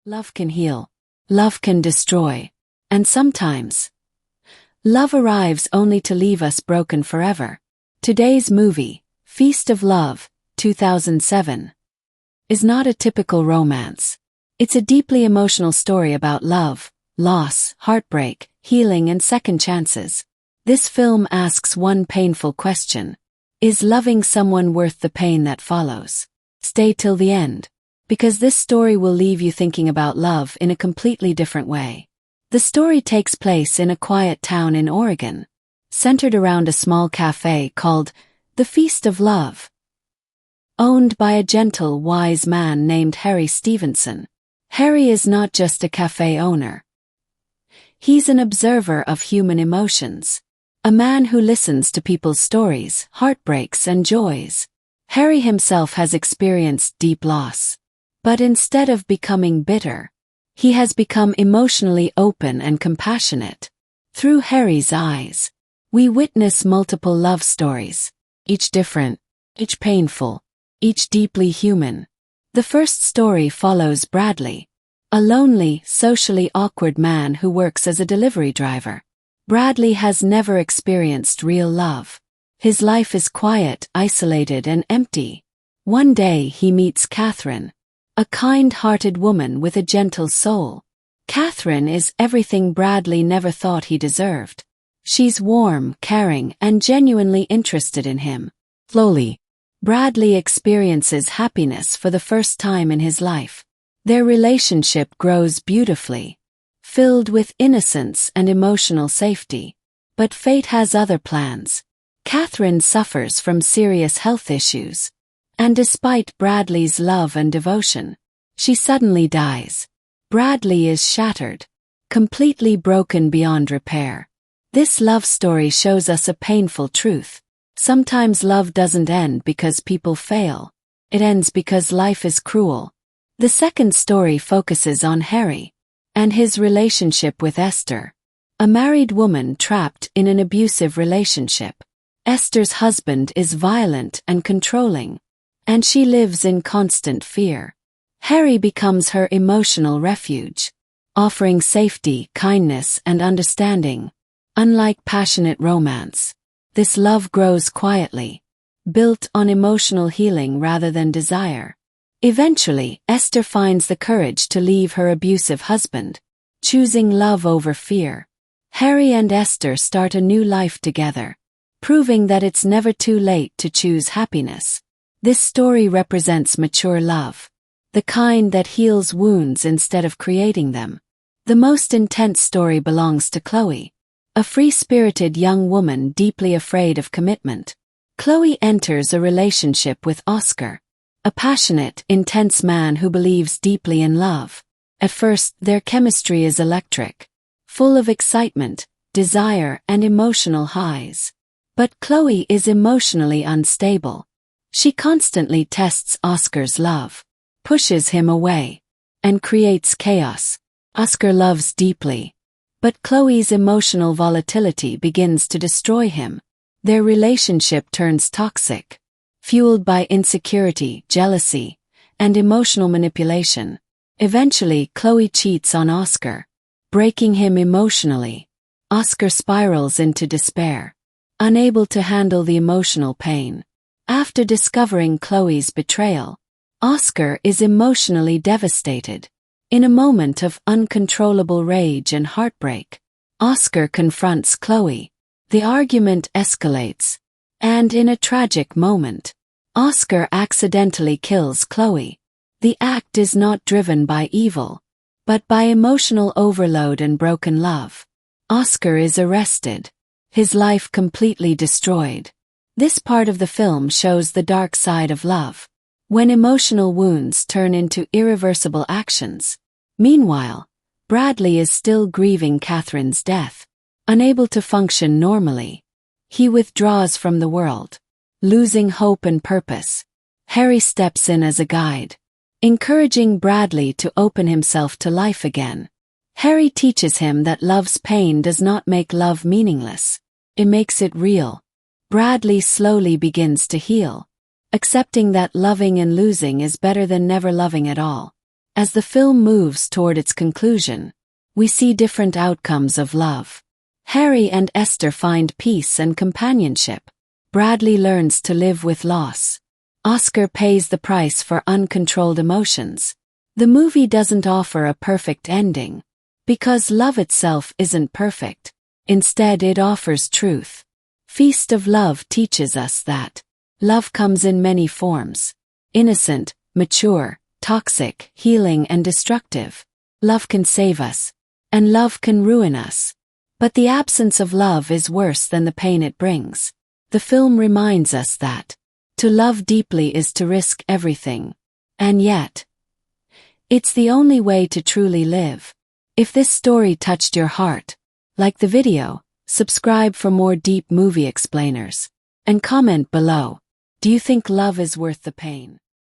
Love can heal. Love can destroy. And sometimes, love arrives only to leave us broken forever. Today's movie, Feast of Love, 2007, is not a typical romance. It's a deeply emotional story about love, loss, heartbreak, healing, and second chances. This film asks one painful question: is loving someone worth the pain that follows? Stay till the end, because this story will leave you thinking about love in a completely different way. The story takes place in a quiet town in Oregon, centered around a small cafe called the Feast of Love, owned by a gentle, wise man named Harry Stevenson. Harry is not just a cafe owner. He's an observer of human emotions, a man who listens to people's stories, heartbreaks, and joys. Harry himself has experienced deep loss, but instead of becoming bitter, he has become emotionally open and compassionate. Through Harry's eyes, we witness multiple love stories, each different, each painful, each deeply human. The first story follows Bradley, a lonely, socially awkward man who works as a delivery driver. Bradley has never experienced real love. His life is quiet, isolated, and empty. One day he meets Catherine, a kind-hearted woman with a gentle soul. Catherine is everything Bradley never thought he deserved. She's warm, caring, and genuinely interested in him. Slowly, Bradley experiences happiness for the first time in his life. Their relationship grows beautifully, filled with innocence and emotional safety. But fate has other plans. Catherine suffers from serious health issues, and despite Bradley's love and devotion, she suddenly dies. Bradley is shattered, completely broken beyond repair. This love story shows us a painful truth. Sometimes love doesn't end because people fail. It ends because life is cruel. The second story focuses on Harry and his relationship with Esther, a married woman trapped in an abusive relationship. Esther's husband is violent and controlling, and she lives in constant fear. Harry becomes her emotional refuge, offering safety, kindness, and understanding. Unlike passionate romance, this love grows quietly, built on emotional healing rather than desire. Eventually, Esther finds the courage to leave her abusive husband, choosing love over fear. Harry and Esther start a new life together, proving that it's never too late to choose happiness. This story represents mature love, the kind that heals wounds instead of creating them. The most intense story belongs to Chloe, a free-spirited young woman deeply afraid of commitment. Chloe enters a relationship with Oscar, a passionate, intense man who believes deeply in love. At first, their chemistry is electric, full of excitement, desire, and emotional highs. But Chloe is emotionally unstable. She constantly tests Oscar's love, pushes him away, and creates chaos. Oscar loves deeply, but Chloe's emotional volatility begins to destroy him. Their relationship turns toxic, fueled by insecurity, jealousy, and emotional manipulation. Eventually, Chloe cheats on Oscar, breaking him emotionally. Oscar spirals into despair, unable to handle the emotional pain. After discovering Chloe's betrayal, Oscar is emotionally devastated. In a moment of uncontrollable rage and heartbreak, Oscar confronts Chloe. The argument escalates, and in a tragic moment, Oscar accidentally kills Chloe. The act is not driven by evil, but by emotional overload and broken love. Oscar is arrested, his life completely destroyed. This part of the film shows the dark side of love, when emotional wounds turn into irreversible actions. Meanwhile, Bradley is still grieving Catherine's death. Unable to function normally, he withdraws from the world, losing hope and purpose. Harry steps in as a guide, encouraging Bradley to open himself to life again. Harry teaches him that love's pain does not make love meaningless. It makes it real. Bradley slowly begins to heal, accepting that loving and losing is better than never loving at all. As the film moves toward its conclusion, we see different outcomes of love. Harry and Esther find peace and companionship. Bradley learns to live with loss. Oscar pays the price for uncontrolled emotions. The movie doesn't offer a perfect ending, because love itself isn't perfect. Instead, it offers truth. Feast of Love teaches us that love comes in many forms: innocent, mature, toxic, healing, and destructive. Love can save us, and love can ruin us. But the absence of love is worse than the pain it brings. The film reminds us that to love deeply is to risk everything. And yet, it's the only way to truly live. If this story touched your heart, like the video, subscribe for more deep movie explainers, and comment below. Do you think love is worth the pain?